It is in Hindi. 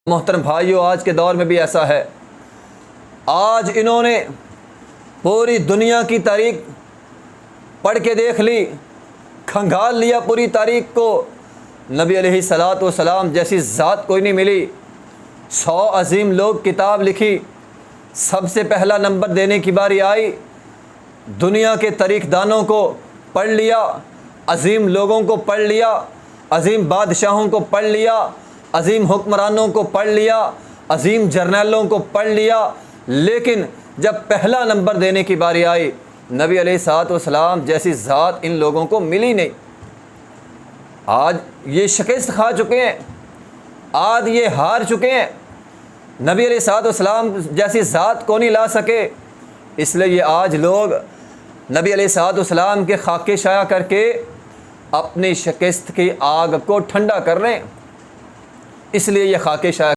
मोहतरम भाइयों, आज के दौर में भी ऐसा है। आज इन्होंने पूरी दुनिया की तारीख पढ़ के देख ली, खंगाल लिया पूरी तारीख को। नबी अलैहिस्सलातु वस्सलाम जैसी ज़ात कोई नहीं मिली। 100 अजीम लोग किताब लिखी, सबसे पहला नंबर देने की बारी आई। दुनिया के तारीखदानों को पढ़ लिया, अजीम लोगों को पढ़ लिया, अजीम बादशाहों को पढ़ लिया, अजीम हुक्मरानों को पढ़ लिया, अजीम जर्नलों को पढ़ लिया, लेकिन जब पहला नंबर देने की बारी आई, नबी अलैहिस्सलातु वस्सलाम जैसी ज़ात इन लोगों को मिली नहीं। आज ये शिकस्त खा चुके हैं, आज ये हार चुके हैं। नबी अलैहिस्सलातु वस्सलाम जैसी ज़ात को नहीं ला सके, इसलिए ये आज लोग नबी अलैहिस्सलातु वस्सलाम के खाके शाया करके अपनी शिकस्त की आग को ठंडा कर रहे हैं। इसलिए ये खाके शाया